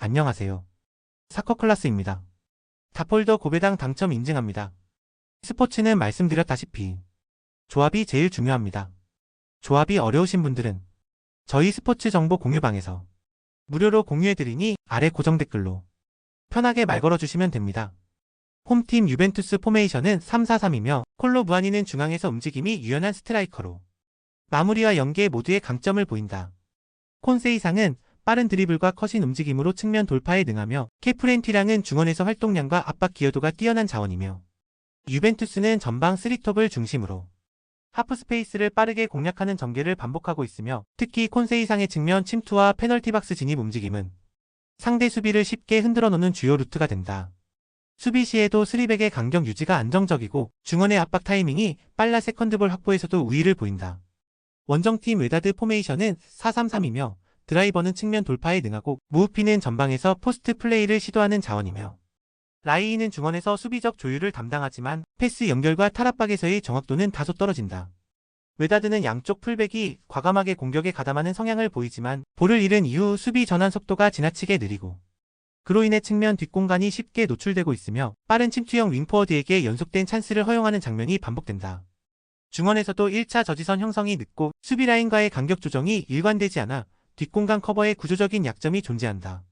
안녕하세요. 사커클라스입니다. 다폴더 고배당 당첨 인증합니다. 스포츠는 말씀드렸다시피 조합이 제일 중요합니다. 조합이 어려우신 분들은 저희 스포츠 정보 공유방에서 무료로 공유해드리니 아래 고정 댓글로 편하게 말 걸어주시면 됩니다. 홈팀 유벤투스 포메이션은 3-4-3이며 콜로 무아니는 중앙에서 움직임이 유연한 스트라이커로 마무리와 연계 모두의 강점을 보인다. 콘세이상은 빠른 드리블과 커진 움직임으로 측면 돌파에 능하며 케프렌티랑은 중원에서 활동량과 압박 기여도가 뛰어난 자원이며 유벤투스는 전방 3톱을 중심으로 하프스페이스를 빠르게 공략하는 전개를 반복하고 있으며 특히 콘세이상의 측면 침투와 페널티박스 진입 움직임은 상대 수비를 쉽게 흔들어 놓는 주요 루트가 된다. 수비 시에도 3백의 간격 유지가 안정적이고 중원의 압박 타이밍이 빨라 세컨드볼 확보에서도 우위를 보인다. 원정팀 웨다드 포메이션은 4-3-3이며 드라이버는 측면 돌파에 능하고 무우피는 전방에서 포스트 플레이를 시도하는 자원이며 라이인은 중원에서 수비적 조율을 담당하지만 패스 연결과 탈압박에서의 정확도는 다소 떨어진다. 웨다드는 양쪽 풀백이 과감하게 공격에 가담하는 성향을 보이지만 볼을 잃은 이후 수비 전환 속도가 지나치게 느리고 그로 인해 측면 뒷공간이 쉽게 노출되고 있으며 빠른 침투형 윙포워드에게 연속된 찬스를 허용하는 장면이 반복된다. 중원에서도 1차 저지선 형성이 늦고 수비라인과의 간격 조정이 일관되지 않아 뒷공간 커버에 구조적인 약점이 존재한다.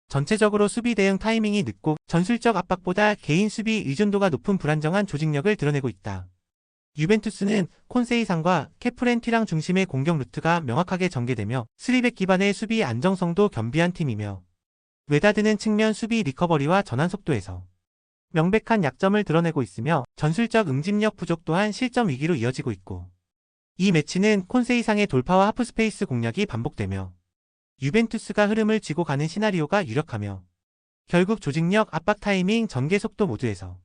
전체적으로 수비 대응 타이밍이 늦고 전술적 압박보다 개인 수비 의존도가 높은 불안정한 조직력을 드러내고 있다. 유벤투스는 콘세이상과 케프렌티랑 중심의 공격 루트가 명확하게 전개되며 3백 기반의 수비 안정성도 겸비한 팀이며 웨다드는 측면 수비 리커버리와 전환 속도에서 명백한 약점을 드러내고 있으며 전술적 응집력 부족 또한 실점 위기로 이어지고 있고 이 매치는 콘세이상의 돌파와 하프스페이스 공략이 반복되며 유벤투스가 흐름을 쥐고 가는 시나리오가 유력하며 결국 조직력, 압박 타이밍, 전개 속도 모두에서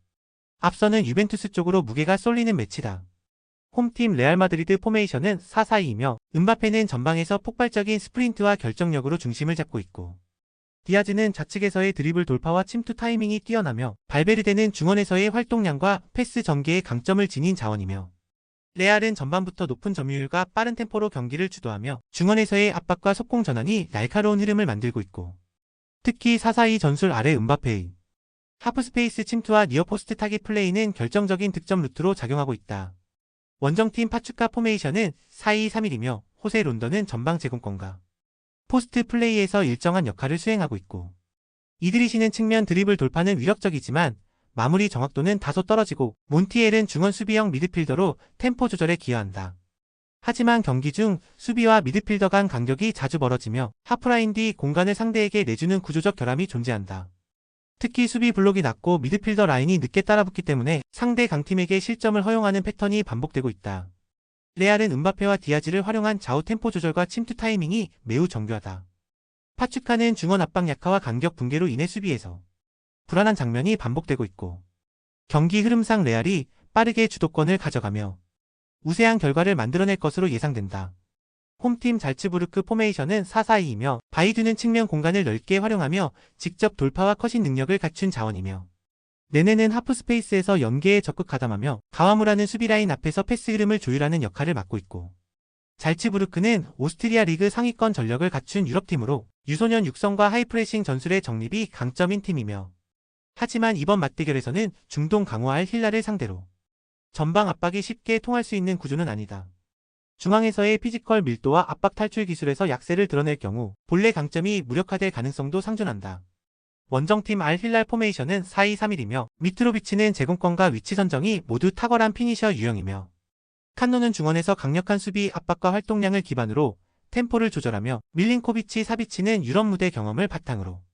앞서는 유벤투스 쪽으로 무게가 쏠리는 매치다. 홈팀 레알 마드리드 포메이션은 4-4-2이며 음바페는 전방에서 폭발적인 스프린트와 결정력으로 중심을 잡고 있고 디아즈는 좌측에서의 드리블 돌파와 침투 타이밍이 뛰어나며 발베르데는 중원에서의 활동량과 패스 전개의 강점을 지닌 자원이며 레알은 전반부터 높은 점유율과 빠른 템포로 경기를 주도하며 중원에서의 압박과 속공 전환이 날카로운 흐름을 만들고 있고 특히 4-4-2 전술 아래 음바페의 하프스페이스 침투와 니어포스트 타깃 플레이는 결정적인 득점 루트로 작용하고 있다. 원정팀 파추카 포메이션은 4-2-3-1이며 호세 론던은 전방 제공권과 포스트 플레이에서 일정한 역할을 수행하고 있고 이드리시는 측면 드리블 돌파는 위력적이지만 마무리 정확도는 다소 떨어지고 몬티엘은 중원 수비형 미드필더로 템포 조절에 기여한다. 하지만 경기 중 수비와 미드필더 간 간격이 자주 벌어지며 하프라인 뒤 공간을 상대에게 내주는 구조적 결함이 존재한다. 특히 수비 블록이 낮고 미드필더 라인이 늦게 따라붙기 때문에 상대 강팀에게 실점을 허용하는 패턴이 반복되고 있다. 레알은 음바페와 디아즈를 활용한 좌우 템포 조절과 침투 타이밍이 매우 정교하다. 파추카는 중원 압박 약화와 간격 붕괴로 인해 수비에서 불안한 장면이 반복되고 있고 경기 흐름상 레알이 빠르게 주도권을 가져가며 우세한 결과를 만들어낼 것으로 예상된다. 홈팀 잘츠부르크 포메이션은 4-4-2이며 바이두는 측면 공간을 넓게 활용하며 직접 돌파와 컷인 능력을 갖춘 자원이며 네네는 하프스페이스에서 연계에 적극 가담하며 가와무라는 수비라인 앞에서 패스 흐름을 조율하는 역할을 맡고 있고 잘츠부르크는 오스트리아 리그 상위권 전력을 갖춘 유럽팀으로 유소년 육성과 하이프레싱 전술의 정립이 강점인 팀이며 하지만 이번 맞대결에서는 중동 강호알 힐라를 상대로 전방 압박이 쉽게 통할 수 있는 구조는 아니다. 중앙에서의 피지컬 밀도와 압박 탈출 기술에서 약세를 드러낼 경우 본래 강점이 무력화될 가능성도 상존한다. 원정팀 알 힐랄 포메이션은 4-2-3-1이며 미트로비치는 제공권과 위치 선정이 모두 탁월한 피니셔 유형이며 칸노는 중원에서 강력한 수비 압박과 활동량을 기반으로 템포를 조절하며 밀린코비치 사비치는 유럽 무대 경험을 바탕으로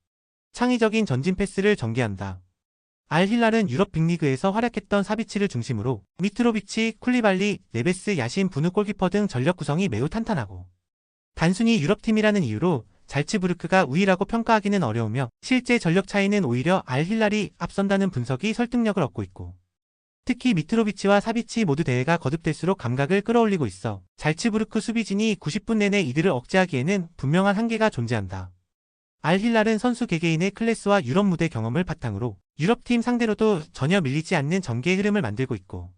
창의적인 전진 패스를 전개한다. 알 힐랄은 유럽 빅리그에서 활약했던 사비치를 중심으로 미트로비치, 쿨리발리, 네베스, 야신, 부누 골키퍼 등 전력 구성이 매우 탄탄하고 단순히 유럽팀이라는 이유로 잘츠부르크가 우위라고 평가하기는 어려우며 실제 전력 차이는 오히려 알 힐랄이 앞선다는 분석이 설득력을 얻고 있고 특히 미트로비치와 사비치 모두 대회가 거듭될수록 감각을 끌어올리고 있어 잘츠부르크 수비진이 90분 내내 이들을 억제하기에는 분명한 한계가 존재한다. 알 힐랄은 선수 개개인의 클래스와 유럽 무대 경험을 바탕으로 유럽팀 상대로도 전혀 밀리지 않는 전개의 흐름을 만들고 있고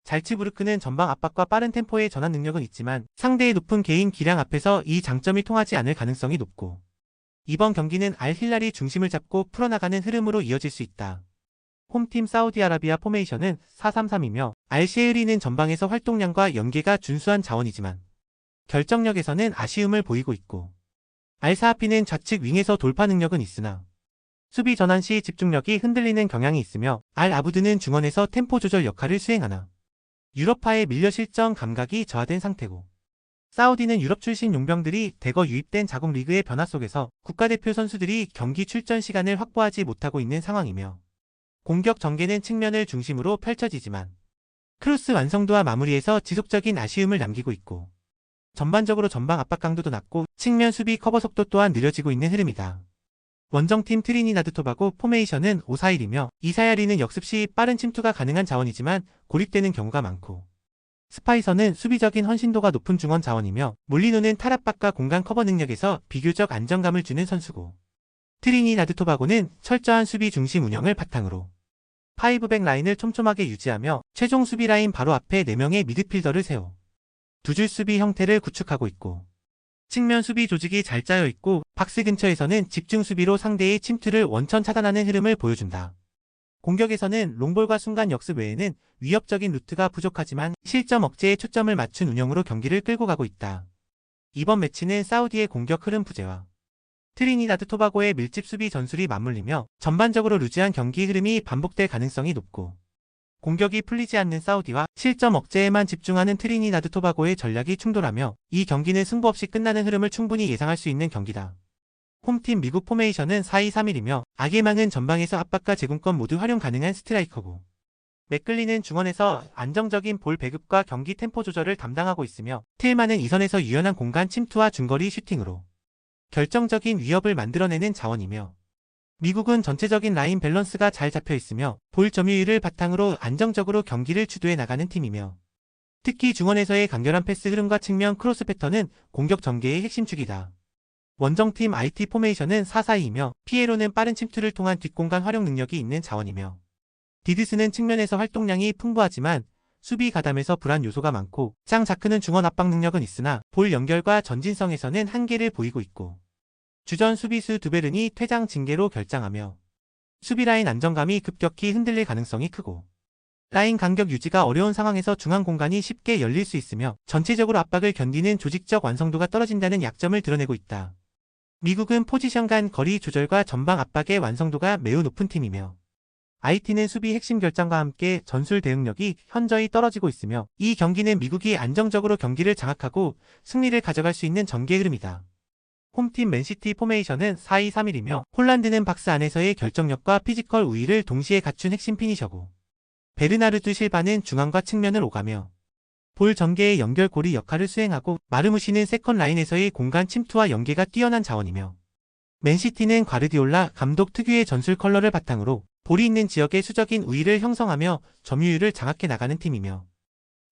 잘츠부르크는 전방 압박과 빠른 템포의 전환 능력은 있지만 상대의 높은 개인 기량 앞에서 이 장점이 통하지 않을 가능성이 높고 이번 경기는 알힐랄이 중심을 잡고 풀어나가는 흐름으로 이어질 수 있다. 홈팀 사우디아라비아 포메이션은 4-3-3이며 알셰흐리는 전방에서 활동량과 연계가 준수한 자원이지만 결정력에서는 아쉬움을 보이고 있고, 알사하피는 좌측 윙에서 돌파 능력은 있으나 수비 전환 시 집중력이 흔들리는 경향이 있으며, 알 아부드는 중원에서 템포 조절 역할을 수행하나 유럽파에 밀려 실전 감각이 저하된 상태고, 사우디는 유럽 출신 용병들이 대거 유입된 자국 리그의 변화 속에서 국가대표 선수들이 경기 출전 시간을 확보하지 못하고 있는 상황이며, 공격 전개는 측면을 중심으로 펼쳐지지만 크로스 완성도와 마무리에서 지속적인 아쉬움을 남기고 있고, 전반적으로 전방 압박 강도도 낮고 측면 수비 커버 속도 또한 느려지고 있는 흐름이다. 원정팀 트리니다드 토바고 포메이션은 5-4-1이며 이사야리는 역습 시 빠른 침투가 가능한 자원이지만 고립되는 경우가 많고, 스파이서는 수비적인 헌신도가 높은 중원 자원이며 몰리노는 탈압박과 공간 커버 능력에서 비교적 안정감을 주는 선수고, 트리니다드 토바고는 철저한 수비 중심 운영을 바탕으로 5백 라인을 촘촘하게 유지하며 최종 수비 라인 바로 앞에 4명의 미드필더를 세워 두 줄 수비 형태를 구축하고 있고, 측면 수비 조직이 잘 짜여 있고 박스 근처에서는 집중 수비로 상대의 침투를 원천 차단하는 흐름을 보여준다. 공격에서는 롱볼과 순간 역습 외에는 위협적인 루트가 부족하지만 실점 억제에 초점을 맞춘 운영으로 경기를 끌고 가고 있다. 이번 매치는 사우디의 공격 흐름 부재와 트리니다드 토바고의 밀집 수비 전술이 맞물리며 전반적으로 루즈한 경기 흐름이 반복될 가능성이 높고, 공격이 풀리지 않는 사우디와 실점 억제에만 집중하는 트리니다드 토바고의 전략이 충돌하며 이 경기는 승부 없이 끝나는 흐름을 충분히 예상할 수 있는 경기다. 홈팀 미국 포메이션은 4-2-3-1이며 아게망은 전방에서 압박과 제공권 모두 활용 가능한 스트라이커고, 맥글리는 중원에서 안정적인 볼 배급과 경기 템포 조절을 담당하고 있으며 틸만은 이선에서 유연한 공간 침투와 중거리 슈팅으로 결정적인 위협을 만들어내는 자원이며, 미국은 전체적인 라인 밸런스가 잘 잡혀 있으며 볼 점유율을 바탕으로 안정적으로 경기를 주도해 나가는 팀이며, 특히 중원에서의 간결한 패스 흐름과 측면 크로스 패턴은 공격 전개의 핵심 축이다. 원정팀 IT 포메이션은 4-4-2이며 피에로는 빠른 침투를 통한 뒷공간 활용 능력이 있는 자원이며, 디드스는 측면에서 활동량이 풍부하지만 수비 가담에서 불안 요소가 많고, 짱 자크는 중원 압박 능력은 있으나 볼 연결과 전진성에서는 한계를 보이고 있고, 주전 수비수 두베른이 퇴장 징계로 결장하며 수비라인 안정감이 급격히 흔들릴 가능성이 크고, 라인 간격 유지가 어려운 상황에서 중앙 공간이 쉽게 열릴 수 있으며 전체적으로 압박을 견디는 조직적 완성도가 떨어진다는 약점을 드러내고 있다. 미국은 포지션 간 거리 조절과 전방 압박의 완성도가 매우 높은 팀이며, IT는 수비 핵심 결정과 함께 전술 대응력이 현저히 떨어지고 있으며 이 경기는 미국이 안정적으로 경기를 장악하고 승리를 가져갈 수 있는 전개 흐름이다. 홈팀 맨시티 포메이션은 4-2-3-1이며 홀란드는 박스 안에서의 결정력과 피지컬 우위를 동시에 갖춘 핵심 피니셔고, 베르나르두 실바는 중앙과 측면을 오가며 볼 전개의 연결고리 역할을 수행하고, 마르무시는 세컨 라인에서의 공간 침투와 연계가 뛰어난 자원이며, 맨시티는 과르디올라 감독 특유의 전술 컬러를 바탕으로 볼이 있는 지역의 수적인 우위를 형성하며 점유율을 장악해 나가는 팀이며,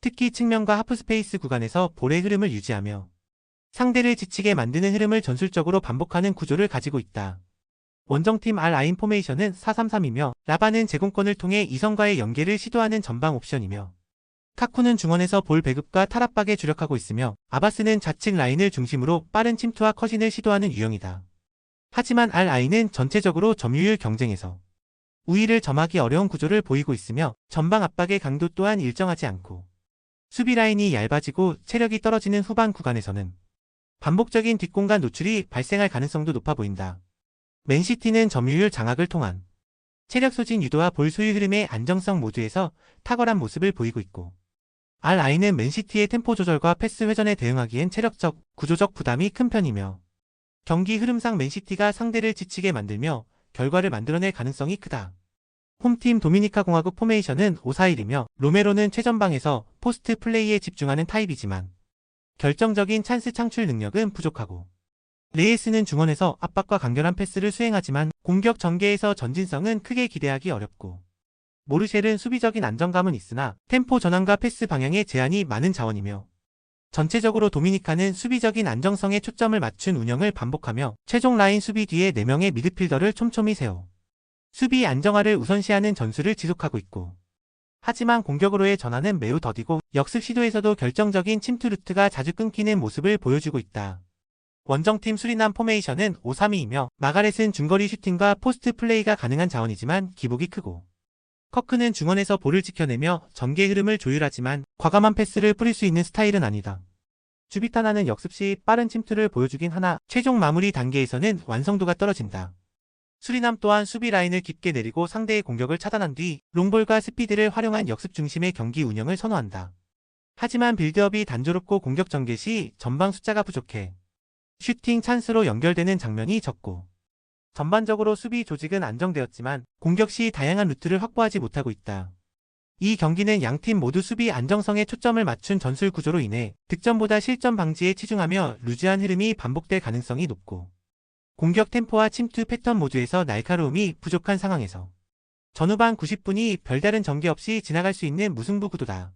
특히 측면과 하프스페이스 구간에서 볼의 흐름을 유지하며 상대를 지치게 만드는 흐름을 전술적으로 반복하는 구조를 가지고 있다. 원정팀 알아인 포메이션은 4-3-3이며 라바는 제공권을 통해 이선과의 연계를 시도하는 전방 옵션이며, 카쿠는 중원에서 볼 배급과 탈압박에 주력하고 있으며 아바스는 좌측 라인을 중심으로 빠른 침투와 컷인을 시도하는 유형이다. 하지만 알아인은 전체적으로 점유율 경쟁에서 우위를 점하기 어려운 구조를 보이고 있으며 전방 압박의 강도 또한 일정하지 않고, 수비 라인이 얇아지고 체력이 떨어지는 후반 구간에서는 반복적인 뒷공간 노출이 발생할 가능성도 높아 보인다. 맨시티는 점유율 장악을 통한 체력 소진 유도와 볼 소유 흐름의 안정성 모두에서 탁월한 모습을 보이고 있고, 알아인은 맨시티의 템포 조절과 패스 회전에 대응하기엔 체력적, 구조적 부담이 큰 편이며 경기 흐름상 맨시티가 상대를 지치게 만들며 결과를 만들어낼 가능성이 크다. 홈팀 도미니카 공화국 포메이션은 5-4-1이며 로메로는 최전방에서 포스트 플레이에 집중하는 타입이지만 결정적인 찬스 창출 능력은 부족하고, 레이스는 중원에서 압박과 간결한 패스를 수행하지만 공격 전개에서 전진성은 크게 기대하기 어렵고, 모르셸은 수비적인 안정감은 있으나 템포 전환과 패스 방향에 제한이 많은 자원이며, 전체적으로 도미니카는 수비적인 안정성에 초점을 맞춘 운영을 반복하며 최종 라인 수비 뒤에 4명의 미드필더를 촘촘히 세워 수비 안정화를 우선시하는 전술을 지속하고 있고, 하지만 공격으로의 전환은 매우 더디고 역습 시도에서도 결정적인 침투 루트가 자주 끊기는 모습을 보여주고 있다. 원정팀 수리남 포메이션은 5-3-2이며 마가렛은 중거리 슈팅과 포스트 플레이가 가능한 자원이지만 기복이 크고 커크는 중원에서 볼을 지켜내며 전개 흐름을 조율하지만 과감한 패스를 뿌릴 수 있는 스타일은 아니다. 주비타나는 역습 시 빠른 침투를 보여주긴 하나 최종 마무리 단계에서는 완성도가 떨어진다. 수리남 또한 수비 라인을 깊게 내리고 상대의 공격을 차단한 뒤 롱볼과 스피드를 활용한 역습 중심의 경기 운영을 선호한다. 하지만 빌드업이 단조롭고 공격 전개 시 전방 숫자가 부족해 슈팅 찬스로 연결되는 장면이 적고 전반적으로 수비 조직은 안정되었지만 공격 시 다양한 루트를 확보하지 못하고 있다. 이 경기는 양팀 모두 수비 안정성에 초점을 맞춘 전술 구조로 인해 득점보다 실점 방지에 치중하며 루즈한 흐름이 반복될 가능성이 높고 공격 템포와 침투 패턴 모두에서 날카로움이 부족한 상황에서 전후반 90분이 별다른 전개 없이 지나갈 수 있는 무승부 구도다.